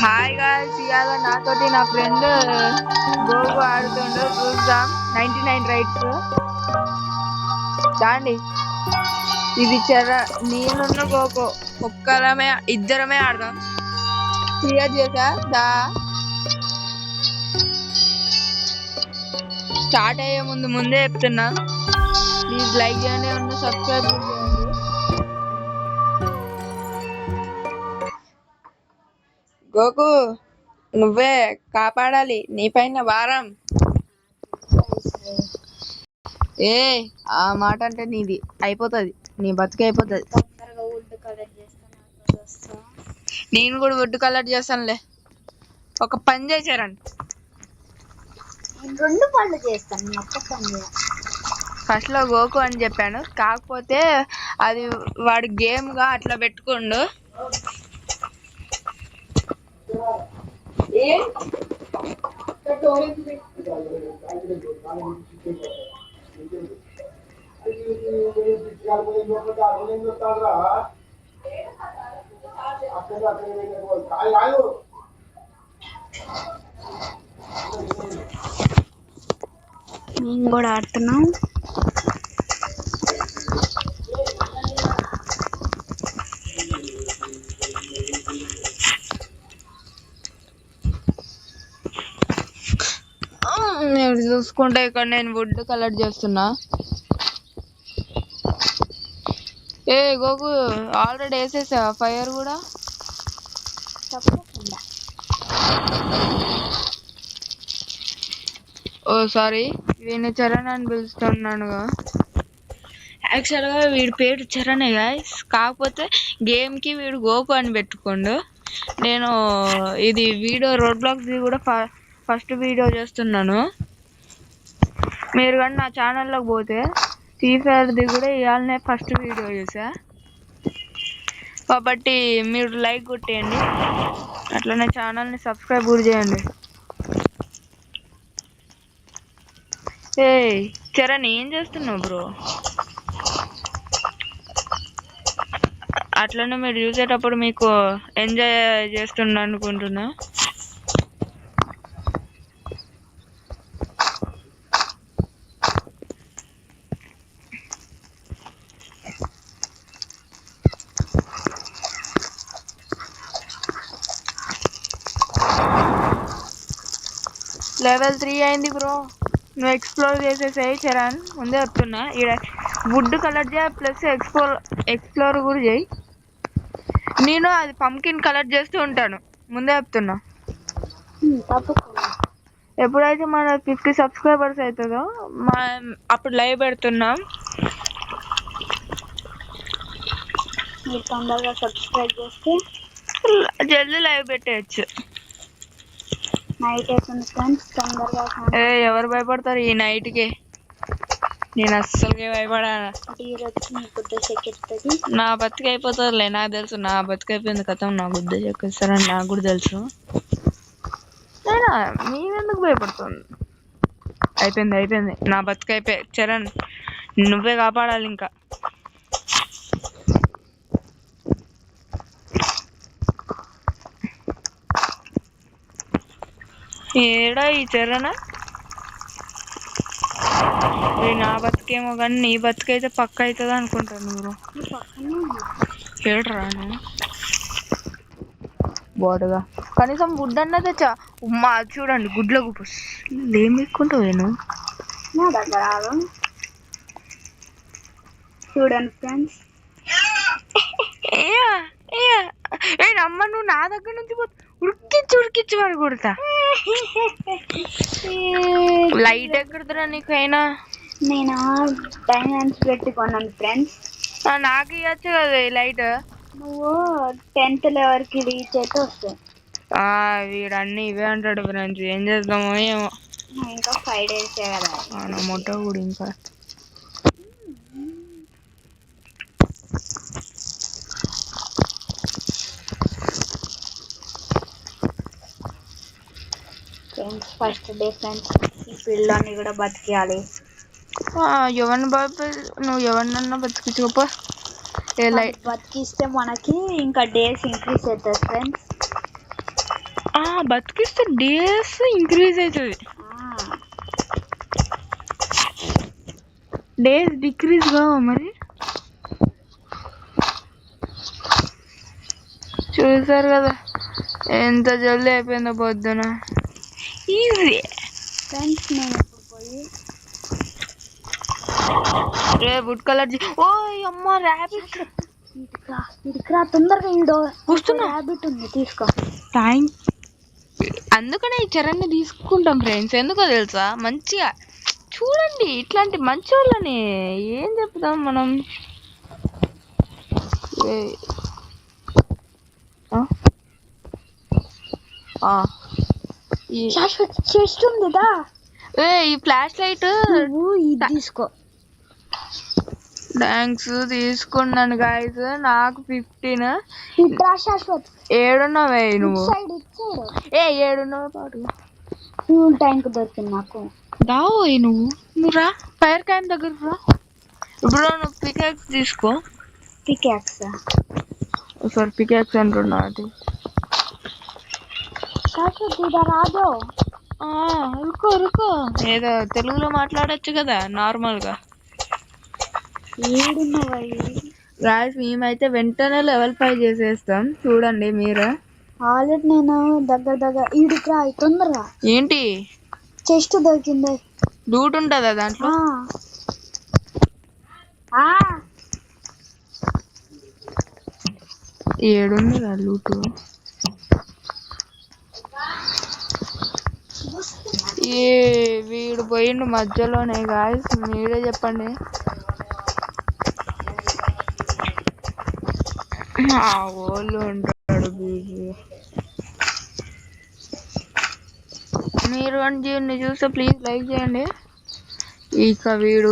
Hi guys, ఇవాళ నాతోటి నా ఫ్రెండ్ గోగు ఆడుతుండు. చూద్దాం. 99 రైట్స్ దాండి. ఇది నేనున్న గోగు ఇద్దరమే ఆడదాం. క్లియర్ చేసా దా. స్టార్ట్ అయ్యే ముందే చెప్తున్నా, ప్లీజ్ లైక్ చేయండి, సబ్స్క్రైబ్ చేయండి. గోకు, నువ్వే కాపాడాలి, నీ పైన భారం. ఏ ఆ మాట అంటే నీది అయిపోతుంది, నీ బతికి అయిపోతుంది. నేను కూడా వుడ్ కలర్ చేస్తానులే. ఒక పని చేశారండి, 2 పనులు చేస్తాను. ఫస్ట్ లో గోకు అని చెప్పాను, కాకపోతే అది వాడి గేమ్ గా అట్లా పెట్టుకోండు. నేను కూడా ఆడుతున్నాం. నేను చూసుకుంటే ఇక్కడ నేను వుడ్ కలర్ చేస్తున్నా. ఏ గోకు, ఆల్రెడీ వేసేసా ఫైర్ కూడా. ఓ సారీ, వీడిని చరణ్ అని పిలుస్తున్నానుగా. యాక్చువల్గా వీడి పేరు చరణే గాయ్స్, కాకపోతే గేమ్కి వీడు గోకు అని పెట్టుకోండు. నేను ఇది వీడియో రోడ్ బ్లాక్స్ది కూడా ఫస్ట్ వీడియో చేస్తున్నాను. మీరు కానీ నా ఛానల్లోకి పోతే ఫ్రీ ఫైర్ది కూడా ఇవాళనే ఫస్ట్ వీడియో చేసా, కాబట్టి మీరు లైక్ కొట్టేయండి, అట్లనే ఛానల్ని సబ్స్క్రైబ్ కూడా చేయండి. ఏ చరణ్, ఏం చేస్తున్నావు బ్రో? అట్లనే మీరు చూసేటప్పుడు మీకు ఎంజాయ్ చేస్తున్నా అనుకుంటున్నా. లెవెల్ 3 అయింది బ్రో, నువ్వు ఎక్స్ప్లోర్ చేసేసాయి చరణ్, ముందే చెప్తున్నా. ఇక్కడ వుడ్ కలర్ చేయ ప్లస్ ఎక్స్ప్లోర్ కూడా చేయి. నేను అది పంకిన్ కలర్ చేస్తూ ఉంటాను, ముందే చెప్తున్నా. ఎప్పుడైతే మన 50 సబ్స్క్రైబర్స్ అవుతుందో అప్పుడు లైవ్ పెడుతున్నాం. తొందరగా సబ్స్క్రైబ్ చేస్తే జల్దీ లైవ్ పెట్టేయచ్చు. నైట్ అవుతుంది ఫ్రెండ్స్, తొందరగా. ఎవరు భయపడతారు ఈ నైట్కి? నేను అస్సలుగా భయపడా. నా బతికి అయిపోతుందిలే, నాకు తెలుసు. నా బతికి అయిపోయింది కథం, నా గుద్ద చెక్కిస్తారని నాకు కూడా తెలుసు. అయినా మీరెందుకు భయపడుతుంది? అయిపోయింది, నా బతికి అయిపోయి. చరణ్, నువ్వే కాపాడాలి ఇంకా. ఏడా ఈ చరణ్? నా బతికేమో కానీ నీ బతికైతే పక్క అవుతుంది అనుకుంటాను. మీరు ఏడ్రాను బోటుగా కనీసం వుడ్ అన్న తెచ్చా. ఉమ్మా చూడండి, గుడ్ల గుప్పు ఏం ఎక్కుంటావు నేను. నా దగ్గర చూడండి ఫ్రెండ్స్. అమ్మ, నువ్వు నా దగ్గర నుంచి ఉరికిచ్చి మరి కొడతా. లైట్ ఎక్కడుతురా నీకైనా? నేను డైమండ్స్ పెట్టుకున్నాను ఫ్రెండ్స్. నాకు ఇవ్వచ్చు కదా లైట్. నువ్వు 10th లెవెల్కి రీచ్ అయితే వస్తాయి. వీడు అన్ని ఇవే అంటాడు ఫ్రెండ్స్, ఏం చేద్దామో ఏమో. ఇంకా 5 days కదా మొట్ట కూడా ఇంకా. ఫ్రెండ్స్, ఫస్ట్ డే ఫ్రెండ్స్, ఈ పిల్లని కూడా బతికేయాలి. నువ్వు ఎవరినన్నా బతికించుకోప. బతికిస్తే మనకి ఇంకా డేస్ ఇంక్రీజ్ అవుతుంది ఫ్రెండ్స్. బతికిస్తే డేస్ ఇంక్రీజ్ అవుతుంది, డేస్ డిక్రీజ్ కావా మరి? చూసారు కదా ఎంత జల్దీ అయిపోయిందో పొద్దున. Easy friends. నేను పోయి రే వుడ్ కలర్ ఓ అమ్మ ర్యాబిట్ ఇటుకరా తొందరగా ఈడో వస్తున్నా. ర్యాబిట్ ఉంది తీసుకో. థ్యాంక్, అందుకనే ఈ చరణ్ని తీసుకుంటాం ఫ్రెండ్స్. ఎందుకో తెలుసా, మంచిగా చూడండి ఇట్లాంటి మంచి వాళ్ళని ఏం చెప్తాం మనం. శాశ్వత్ చేస్తుందిదా. ఈ ఫ్లాష్ లైట్ ఇది తీసుకో. థ్యాంక్స్, తీసుకున్నాను గాయస్. నాకు 15. శాశ్వత్ ఏడున్నావే నువ్వు? ఏడున్నావు పాటు ఫ్యూల్ ట్యాంక్ దొరికింది నాకు. దావోయ్ నువ్వు రా, ఫైర్ క్యాన్ దగ్గర రా. ఇప్పుడు నువ్వు పికాక్స్ తీసుకో. పికాక్స్ సారీ పికాక్స్ అంటున్నా. అది రాదు. రుకో ఏదో తెలుగులో మాట్లాడచ్చు కదా నార్మల్గా. గాయస్ మేమైతే వెంటనే లెవెల్ 5 చేసేస్తాం, చూడండి మీరే. ఆల్రెడీ నేను దగ్గర ఈడికి తొందరగా. ఏంటి చెస్ట్ దొరికింది, లూట్ ఉంటుందా దాంట్లో? ఏడుంది లూట్. వీడు పోయిండు మధ్యలోనే. గాయస్ మీరే చెప్పండి. ఓళ్ళు ఉంటాడు బీజీ. మీరు జీవన్ని చూస్తే ప్లీజ్ లైక్ చేయండి. ఇక వీడు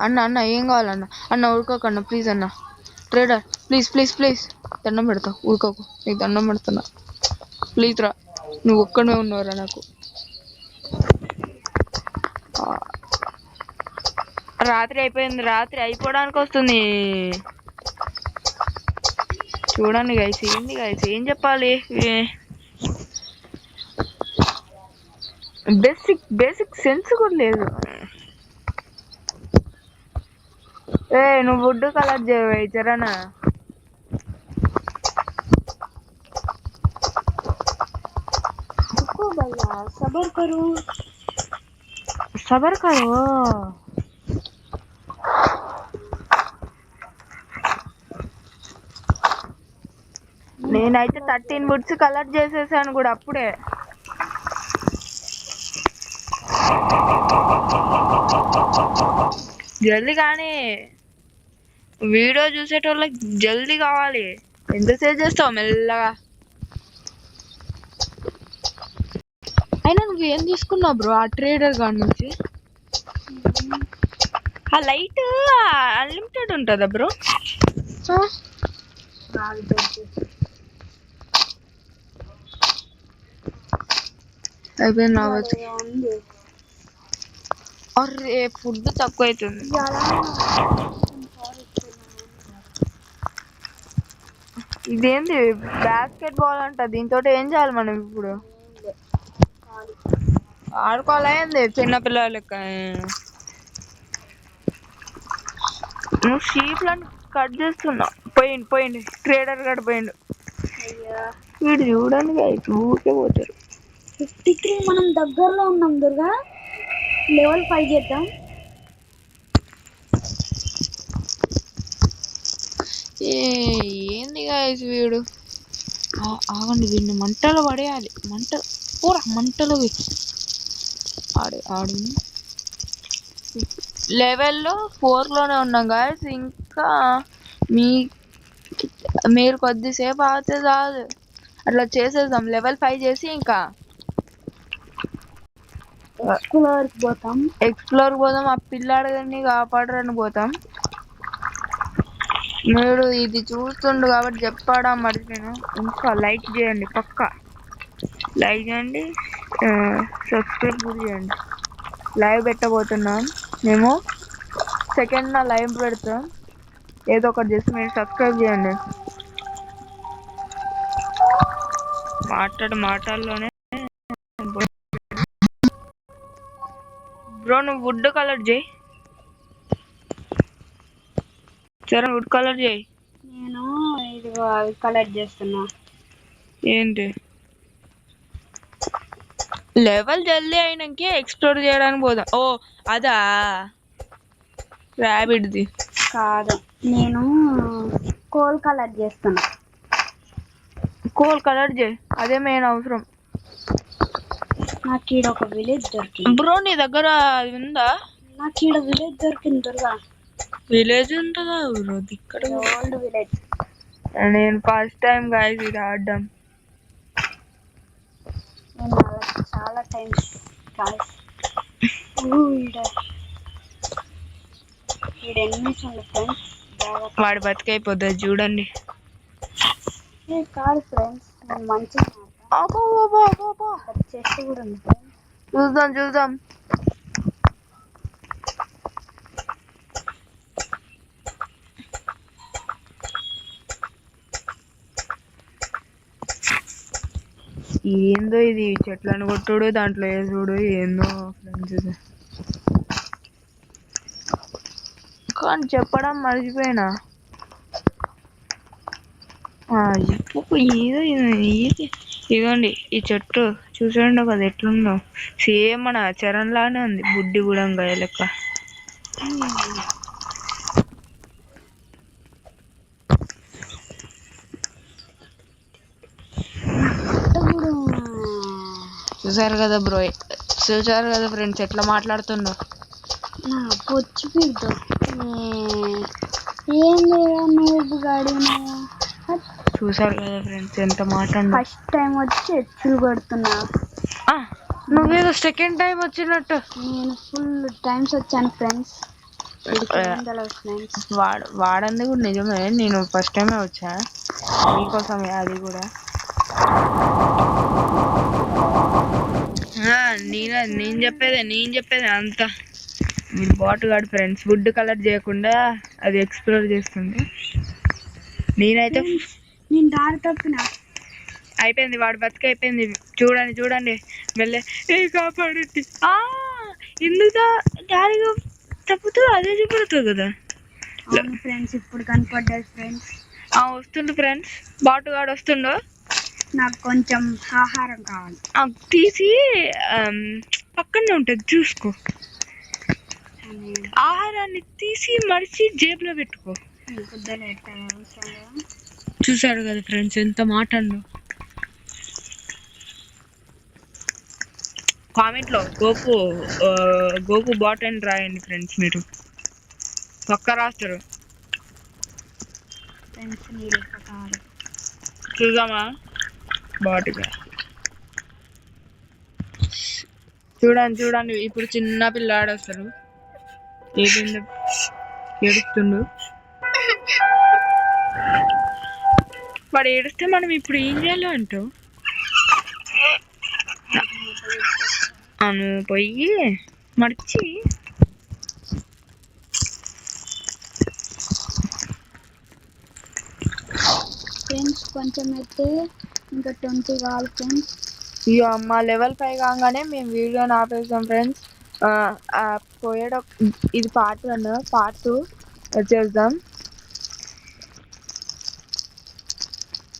అన్న ఏం కావాలన్న? అన్న ఉడుకోకన్నా ప్లీజ్ అన్న. ట్రేడర్ ప్లీజ్ దండం పెడతా, ఊరుకోకు, నీకు దండం పెడుతున్నా ప్లీజ్ రా. నువ్వు ఒక్కడే ఉన్నావురా నాకు. రాత్రి అయిపోయింది, రాత్రి అయిపోవడానికి వస్తుంది. చూడండి గైస్, ఏంది గైస్ ఏం చెప్పాలి. బేసిక్ సెన్స్ కూడా లేదు. నువ్వు వుడ్ కలర్ చేయవే చరణ్. సబర్ కరో. నేనైతే 13 వుడ్స్ కలర్ చేసేసాను కూడా అప్పుడే. జల్దీ కానీ, వీడియో చూసేటోళ్ళకి జల్దీ కావాలి. ఎంతసేపు చేస్తావు మెల్లగా. అయినా నువ్వేం తీసుకున్నావు బ్రో ఆ ట్రేడర్ గాడి నుంచి? ఆ లైట్ అన్లిమిటెడ్ ఉంటుందా బ్రో? అయిపోయింది రావచ్చు. అరే ఫుడ్ తక్కువ అవుతుంది. ఇదేంది బాస్కెట్ బాల్ అంట, దీంతో ఏం చేయాలి మనం ఇప్పుడు? ఆడుకోవాలేంది చిన్నపిల్లల లెక్క? నువ్వు షీప్లను కట్ చేస్తున్నా. పోయిండు ట్రేడర్ గడు పోయిండు. వీడు చూడండి ఊరికే పోతారు. 53 మనం దగ్గరలో ఉన్నాం దుర్గా. లెవెల్ 5 చేద్దాం. ఏంది గాయస్ వీడు. ఆగండి, వీడిని మంటలో పడేయాలి. మంటలో ఆడు లెవెల్లో 4లోనే ఉన్నాం గాయస్. ఇంకా మీరు కొద్దిసేపు ఆగితే చాలు, అట్లా చేసేద్దాం. లెవెల్ 5 చేసి ఇంకా ఎక్స్ప్లోర్ పోదాం. ఆ పిల్లాడిని కాపాడరని పోతాం. మీరు ఇది చూస్తుండు కాబట్టి చెప్పాడా మరి నేను. ఇంకా లైక్ చేయండి, పక్కా లైక్ చేయండి, సబ్స్క్రైబ్ కూడా చేయండి. లైవ్ పెట్టబోతున్నాం మేము, సెకండ్ లైవ్ పెడతాం. ఏదో ఒకటి చేసి మీరు సబ్స్క్రైబ్ చేయండి. మాటల్లోనే బ్రో నువ్వు వుడ్ కలర్ చేయి చరణ్ వుడ్ కలర్ చేయి నేను ఇదిగో అవి కలెక్ట్ చేస్తున్నా ఏంటి లెవెల్ జల్దీ అయినాకే ఎక్స్ప్లోర్ చేయడానికి పోదాం ఓ అదా ర్యాబిట్ది కాదు నేను కోల్ కలెక్ట్ చేస్తున్నా కోల్ కలర్ చేయి అదే మెయిన్ అవసరం నాకు ఈడ ఒక విలేజ్ దొరికింది బ్రో నీ దగ్గర అది ఉందా నాకు ఈడ విలేజ్ దొరికింది దుర్గా విలేజ్ ఉంటుందా బ్రో ఇక్కడ ఓల్డ్ విలేజ్ నేను ఫస్ట్ టైం గైస్ ఇది ఆడడం నేను చాలా టైమ్స్ గైస్ ఈడ ఎనిమిస్ ఉంది ఫ్రెండ్స్ వాడు బతికైపోతుంది చూడండి కాదు ఫ్రెండ్స్ నేను మంచిగా చెస్ట్ కూడా ఉంది ఫ్రెండ్స్ చూద్దాం ఏందో ఇది చెట్లను కొట్టుడు దాంట్లో వేసుడు ఏందో ఫ్రెండ్స్ ఇది కానీ చెప్పడం మర్చిపోయినా ఏదో ఇదిగోండి ఈ చెట్టు చూసాండి కదా ఎట్లుందో సేమ్ మన చరణ్ లానే ఉంది బుడ్డి గుడంగాయ లెక్క చూసారు కదా ఫ్రెండ్స్ ఎట్లా మాట్లాడుతుండో పొచ్చి పీడుతో ఏం లేదా నువ్వు గాడి చూసారు కదా ఫ్రెండ్స్ ఎంత మాట ఫస్ట్ టైం వచ్చి ఎచ్చులు కొడుతున్నా నువ్వేదో సెకండ్ టైం వచ్చినట్టు నేను ఫుల్ టైమ్స్ వచ్చాను ఫ్రెండ్స్ వాడంది కూడా నిజమే నేను ఫస్ట్ టైమే వచ్చా మీకోసమే అది కూడా నేను చెప్పేది అంతా మీరు బాట్ గాడు ఫ్రెండ్స్ వుడ్ కలర్ చేయకుండా అది ఎక్స్ప్లోర్ చేస్తుంది నేనైతే నేను దారి తప్పిన అయిపోయింది వాడు బతికి అయిపోయింది చూడండి వెళ్ళే కాపాడండి ఎందుకు దారిగా తప్పుతూ అదే చూపడుతుంది కదా ఫ్రెండ్స్ ఇప్పుడు కనపడ్డారు ఫ్రెండ్స్ వస్తుండు ఫ్రెండ్స్ బాటుగాడు వస్తుండో నాకు కొంచెం ఆహారం కావాలి తీసి పక్కనే ఉంటుంది చూసుకో ఆహారాన్ని తీసి మడిచి జేబులో పెట్టుకో చూసాడు కదా ఫ్రెండ్స్ ఎంత మాట అన్నా కామెంట్లో గోకు బాట్ అని రాయండి ఫ్రెండ్స్ మీరు పక్క రాస్తారు చూద్దామా బాటుగా చూడండి ఇప్పుడు చిన్న పిల్లాడు వస్తారు ఏడుస్తుండు వాడు ఏడిస్తే మనం ఇప్పుడు ఏం చేయాలి అంటావు నువ్వు పోయి మర్చి ఫ్రెండ్స్ కొంచెం అయితే ఇంకా 20 కావాలి ఫ్రెండ్స్ ఇక మా లెవెల్ 5 కాగానే మేము వీడియోని ఆపేస్తాం ఫ్రెండ్స్ ఇది పార్ట్ 1 పార్ట్ 2 వచ్చేద్దాం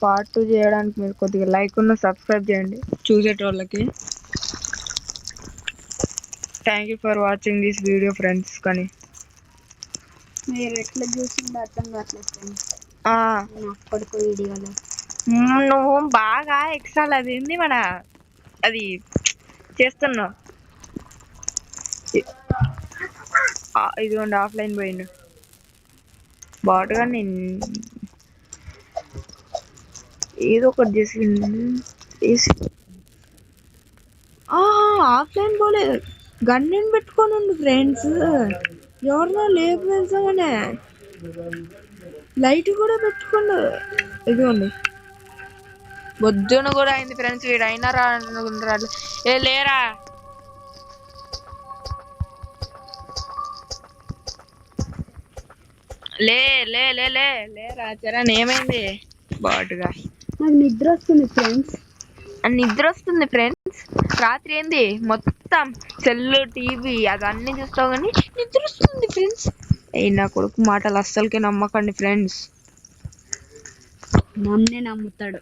పార్ట్ 2 చేయడానికి మీరు కొద్దిగా లైక్ సబ్స్క్రైబ్ చేయండి చూసేటోళ్ళకి thank you for watching this video friends కానీ మీరు ఎట్లా చూసిందో అర్థం కావట్లేదు ఫ్రెండ్స్ అప్పటికో వీడియోలో నువ్వు బాగా ఎక్స్ట్రా అది మన అది చేస్తున్నావు ఇదిగోండి ఆఫ్లైన్ పోయిండు బాటుగా నేను ఏదో ఒకటి చేసి ఆఫ్లైన్ పోలేదు గన్నుని పెట్టుకొని ఉండు ఫ్రెండ్స్ ఎవరినో లేపు వెళ్తామనే లైట్ కూడా పెట్టుకోండు ఇదిగోండి బొద్దున కూడా అయింది ఫ్రెండ్స్ వీడు అయినా రా లేరా లేరా చరణ్ ఏమైంది బాటుగా నాకు నిద్ర వస్తుంది ఫ్రెండ్స్ నిద్ర వస్తుంది ఫ్రెండ్స్. రాత్రి ఏంది మొత్తం సెల్ టీవీ అదన్నీ చూస్తావు కానీ నిద్ర వస్తుంది ఫ్రెండ్స్. నా కొడుకు మాటలు అస్సలకే నమ్మకండి ఫ్రెండ్స్. నన్నే నమ్ముతాడు.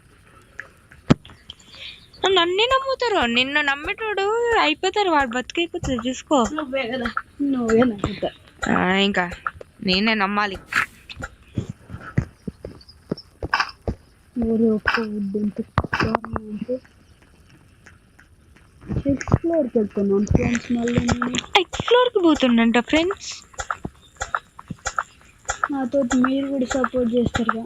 నన్నే నమ్ముతారు. నిన్ను నమ్మేటోడు అయిపోతారు, వాడు బతికైపోతుంది చూసుకో. నువ్వే నమ్ముతా. ఇంకా నేనే నమ్మాలి. ఎక్స్ప్లోర్కి పోతుండంట ఫ్రెండ్స్. నాతో మీరు కూడా సపోర్ట్ చేస్తారుగా.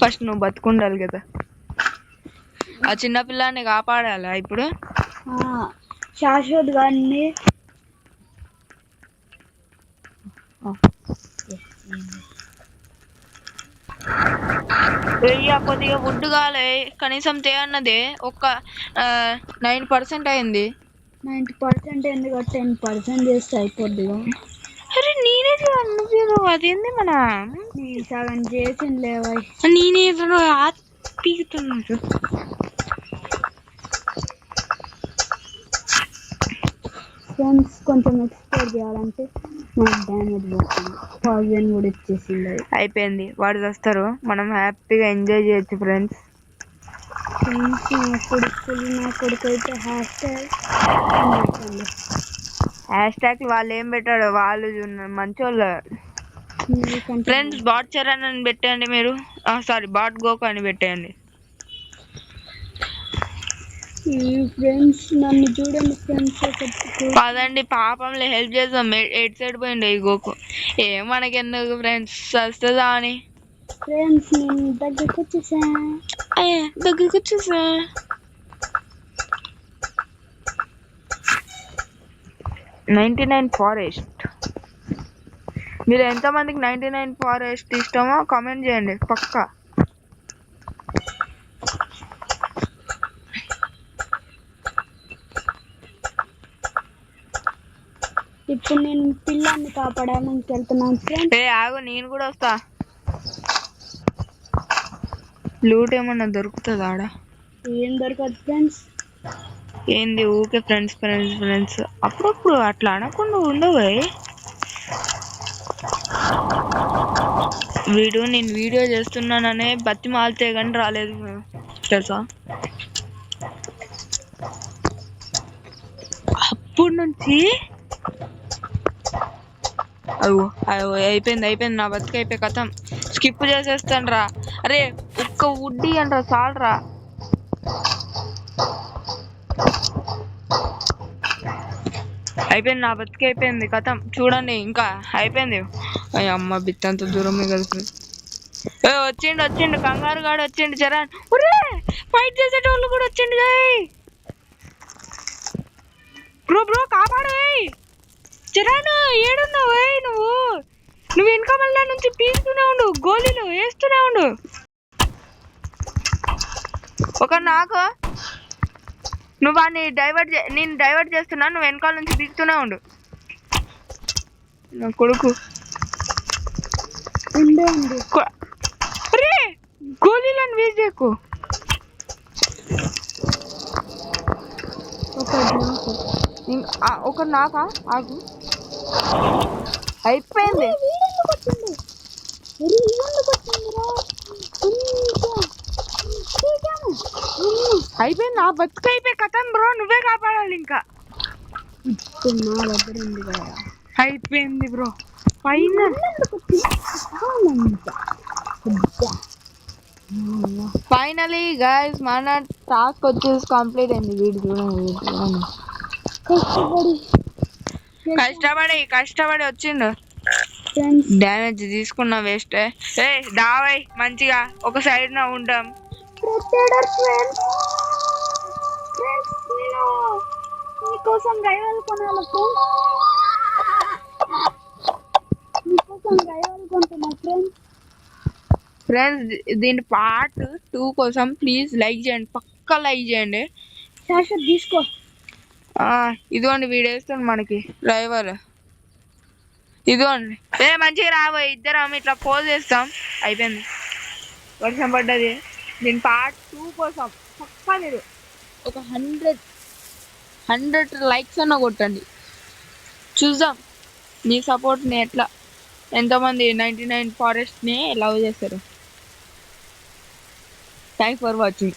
ఫస్ట్ నువ్వు బతుకుండాలి కదా, ఆ చిన్న పిల్లాన్ని కాపాడాలా ఇప్పుడు. శాశ్వత్ గారిని కొద్దిగా వుడ్ కాలే, కనీసం అన్నదే ఒక 9% అయింది. 90% ఎందుకు 10% చేస్తే అయిపోద్దిగా. అరే నేనే నువ్వు అదేంది మన సగం చేసింది లేవా, నేనే పీకుతున్నాడు. ఫ్రెండ్స్ కొంచెం ఎక్స్ప్లోర్ చేయాలంటే మనకు డ్యామేజ్ పడుతుంది. పాయిజన్ కూడా ఇచ్చేసింది. అయిపోయింది, వాడు వస్తారు, మనం హ్యాపీగా ఎంజాయ్ చేయొచ్చు ఫ్రెండ్స్. నా కొడుకు అయితే హ్యాష్ ట్యాగ్ వాళ్ళు ఏం పెట్టాడు, వాళ్ళు మంచోళ్ళు ఫ్రెండ్స్. బాట్ చరణ్ అని పెట్టండి మీరు, సారీ బాట్ గోకు అని పెట్టండి ఫ్రెండ్స్. నన్ను చూడండి ఫ్రెండ్స్, పదండి పాపంలో హెల్ప్ చేద్దాం. ఎయిట్ సైడ్ పోయిండు ఈ గోకు, ఏం మనకెందుకు ఫ్రెండ్స్, వస్తుందా అని. ఫ్రెండ్స్ నేను దగ్గరికి వచ్చేసా. 99 ఫారెస్ట్. మీరు ఎంతమందికి 99 ఫారెస్ట్ ఇష్టమో కామెంట్ చేయండి పక్కా. ఇప్పుడు నేను పిల్లాన్ని కాపాడడానికి వెళ్తున్నాను ఫ్రెండ్స్. ఆగు, నేను కూడా వస్తా. లూట్ ఏమన్నా దొరుకుతుందా ఆడ? ఏం దొరకదు ఫ్రెండ్స్. ఏంది ఊకే ఫ్రెండ్స్ ఫ్రెండ్స్ ఫ్రెండ్స్, అప్పుడప్పుడు అట్లా అనకుండా ఉండవు. నేను వీడియో చేస్తున్నాననే బతి మాలితే కానీ రాలేదు తెలుసా. అప్పుడు నుంచి అయిపోయింది నా బతికి అయిపోయి కథం. స్కిప్ చేసేస్తాను రా. అరే ఒక్క వుడ్డి అంటారా చాలరా. అయిపోయింది నా బతికి అయిపోయింది కథం. చూడండి ఇంకా అయిపోయింది. అమ్మ బిత్తంత దూరమే కదా. వచ్చిండు కంగారు గాడు వచ్చిండు. చరణ్ ఫైట్ చేసేటోళ్ళు కూడా వచ్చిండు. బ్రో కాపాడు. చరణ్ ఏడున్నావు? నువ్వు వెనక మళ్ళా నుంచి పీస్తూనే ఉండు, గోళీలు వేస్తూనే ఉండు. ఒక నాకు నువ్వు వాడిని నేను డైవర్ట్ చేస్తున్నా, నువ్వు వెనకాల నుంచి పీకుతూనే ఉండు. నా కొడుకు గోళీలను వేస్ట్ చేయకు. ఒక నాకా ఆగు. అయిపోయింది అయిపోయింది నా బతుకు అయిపోయి కథం బ్రో. నువ్వే కాపాడాలి ఇంకా. అయిపోయింది బ్రో. ఫైనలీ గైస్ మన టాస్క్ వచ్చేసి కంప్లీట్ అయింది. వీడు చూడండి కష్టపడి వచ్చిండు. డ్యామేజ్ తీసుకున్నా వేస్ట్. దావై మంచిగా ఒక సైడ్ నా ఉంటాం. మీకోసం గైవాలు కొనాలి ఫ్రెండ్స్. దీని పార్ట్ 2 కోసం ప్లీజ్ లైక్ చేయండి, పక్కా లైక్ చేయండి. తీసుకో. ఇదిగోండి వీడు వేస్తుంది మనకి డ్రైవర్. ఇదిగోండి మంచిగా రాబోయే ఇద్దరం ఇట్లా పోజ్ చేస్తాం. అయిపోయింది, వర్షం పడ్డది. దీని పార్ట్ 2 కోసం పక్కా మీరు ఒక 100 లైక్స్ అన్న కొట్టండి. చూద్దాం మీ సపోర్ట్ని ఎట్లా ఎంతమంది 99 ఫారెస్ట్ని లవ్ చేస్తారు. Thanks for watching.